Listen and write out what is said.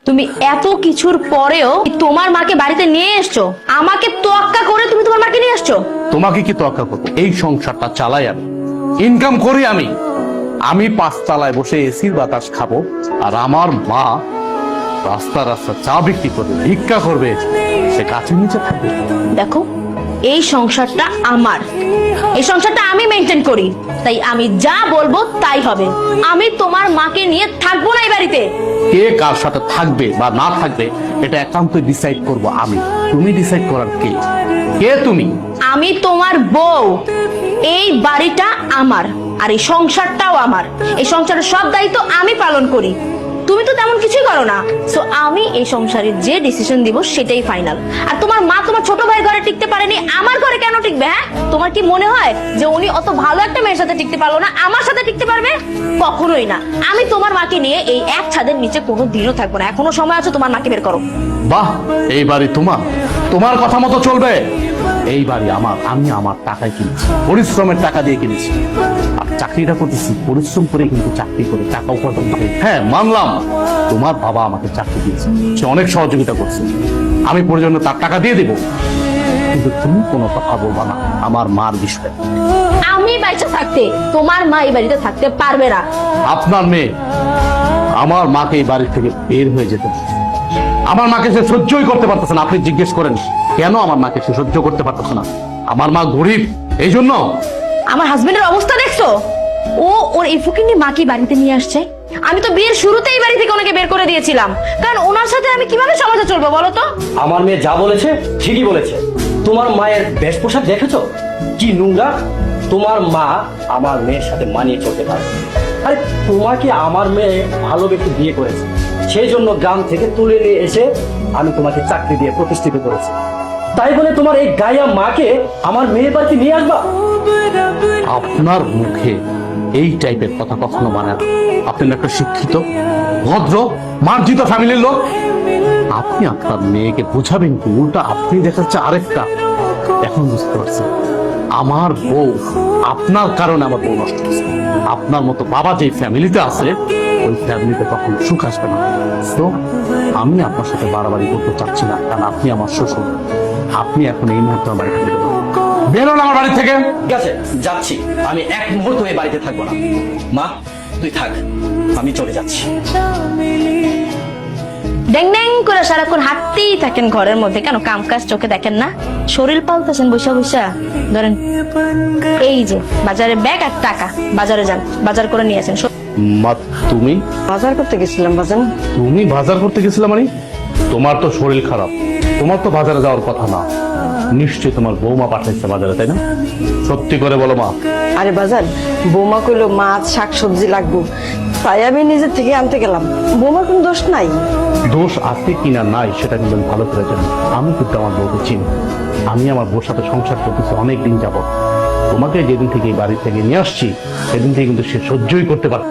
তুমি এত কিছুর পরেও তোমার মাকে বাড়িতে নিয়ে এসছো, আমাকে তোয়াক্কা করে তুমি তোমার মাকে নিয়ে আসছো। তোমাকে কি তোয়াক্কা করবো? এই সংসারটা চালাই আমি, ইনকাম করি আমি। আমি 5 তলায় বসে এসির বাতাস খাবো, আর আমার মা রাস্তা রাস্তা চা বিক্রি করবে, ভিক্ষা করবে, সে গাছের নিচে থাকবে। দেখো, এই সংসারটা আমার, এই সংসারটা আমি মেনটেন করি, তাই আমি যা বলবো তাই হবে। আমি তোমার মাকে নিয়ে থাকবো না এই বাড়িতে। কে কার সাথে থাকবে বা না থাকবে এটা একান্ত ডিসাইড করব আমি। তুমি ডিসাইড করার কে? কে তুমি? আমি তোমার বউ। এই বাড়িটা আমার, আর এই সংসারটাও আমার। এই সংসারের সব দায়িত্ব আমি পালন করি, তুমি তো তেমন কিছুই করো না। সো আমি এই সংসারের যে ডিসিশন দিব সেটাই ফাইনাল। আর তোমার মা তোমার ছোট ভাই ঘরে টিকতে পারেনি, আমার ঘরে কেন টিকবে? হ্যাঁ, তোমার কি মনে হয় যে উনি অত ভালো একটা মেয়ের সাথে টিকতে পারলো না, আমার সাথে টিকতে পারবে? কখনোই না। আমি তোমার মাকে নিয়ে এই এক ছাদের নিচে কোনো দিনও থাকবো না। এখনো সময় আছে, তোমার মাকে বের করো। বাহ, এই বাড়ি তোমার, তোমার কথা মতো চলবে। এই বাড়ি আমার, আমি আমার টাকায় কিনেছি, পরিশ্রমের টাকা দিয়ে কিনেছি। আর চাকরিটা করতেছি পরিশ্রম করে, কিন্তু চাকরি করে টাকা উপার্জন করে। হ্যাঁ, মানলাম তোমার বাবা আমাকে চাকরি দিয়েছে, সে অনেক সহযোগিতা করছে, আমি প্রয়োজনে তার টাকা দিয়ে দেবো। কিন্তু তুমি কোনো কথা বলবা না আমার মার বিষয়ে। আমি বাইচা থাকতে তোমার মা এই বাড়িতে থাকতে পারবে না। আপনার মেয়ে আমার মাকে এই বাড়ি থেকে বের হয়ে যেতে, আমার মাকে সে সহ্যই করতে পারতেছে না। আপনি জিজ্ঞেস করেন কেন আমার মাকে সে সহ্য করতে পারতেছে না? আমার মা গরিব, এই জন্য। আমার হাজবেন্ডের অবস্থা দেখছো? ও ওর এই ফুকিনি মাকে বাড়িতে নিয়ে আসছে। আমি তো বিয়ের শুরুতেই বাড়ি থেকে ওনাকে বের করে দিয়েছিলাম, কারণ ওনার সাথে আমি কিভাবে সমাজে চলবো বলো তো? আমার মেয়ে যা বলেছে ঠিকই বলেছে। তোমার মায়ের বেশ পোশাক দেখেছো কি নোংরা? তোমার মা আমার মেয়ের সাথে মানিয়ে চলতে পারে। আরে তোমাকে আমার মেয়ে ভালো ব্যক্তি বিয়ে করেছে, সেই জন্য গ্রাম থেকে তুলে নিয়ে এসে আমি তোমাকে চাকরি দিয়ে প্রতিষ্ঠিত করেছি। তাই বলে তোমার এই গায়া মাকে আমার মেয়ের বাড়িতে নিয়ে আসবা? আপনার মুখে এই টাইপের কথা কখনো মানে না। আপনি একটা শিক্ষিত, ভদ্র, মার্জিত ফ্যামিলির লোক। আপনি আপনার মেয়েকে বোঝাবেন কি? উল্টা আপনি দেখাচ্ছে আরেকটা। এখন বুঝতে পারছি আমার বউ, আপনার কারণে আমার বউ নষ্ট হচ্ছে। আপনার মতো বাবা যে ফ্যামিলিতে আছে, ওই ফ্যামিলিতে কখনো সুখ আসবে না। তো আমি আপনার সাথে বাড়াবাড়ি করতে চাচ্ছি না, কারণ আপনি আমার শ্বশুর। আপনি এখন এই মুহূর্তে আমার বাড়ি থেকে বেরোন, আমার বাড়ি থেকে। ঠিক আছে, যাচ্ছি। আমি এক মুহূর্ত এই বাড়িতে থাকবো না। মা তুই থাক, আমি চলে যাচ্ছি। ড্যাং ড্যাং করে সারাক্ষণ হাঁটতেই থাকেন ঘরের মধ্যে, কেন কাম কাজ চোখে দেখেন না? শরীর পাল্টাছেন বৈশা বৈশা। ধরেন এই যে বাজারে ব্যাগ আর টাকা, বাজারে যান, বাজার করে নিয়ে আসেন। মা তুমি বাজার করতে গেছিলাম বাজান। তুমি বাজার করতে গেছিলে মানে? তোমার তো শরীর খারাপ, তোমার তো বাজারে যাওয়ার কথা না। নিশ্চয়ই তোমার বৌমা পাঠাইছে বাজারে, তাই না? সত্যি করে বলো মা। আরে বাজান, বৌমা কইলো মাছ শাকসবজি লাগবো, তাই আমি নিজের থেকে আনতে গেলাম। বৌমার কোনো দোষ নাই। দোষ আছে কিনা নাই সেটা কিন্তু আমি ভালো করে জানি। আমি কিন্তু আমার বউকে চিনি, আমি আমার বউর সাথে সংসার করতেছি অনেকদিন যাবত। তোমাকে যেদিন থেকে এই বাড়ি থেকে নিয়ে আসছি সেদিন থেকে কিন্তু সে সহ্যই করতে পারে।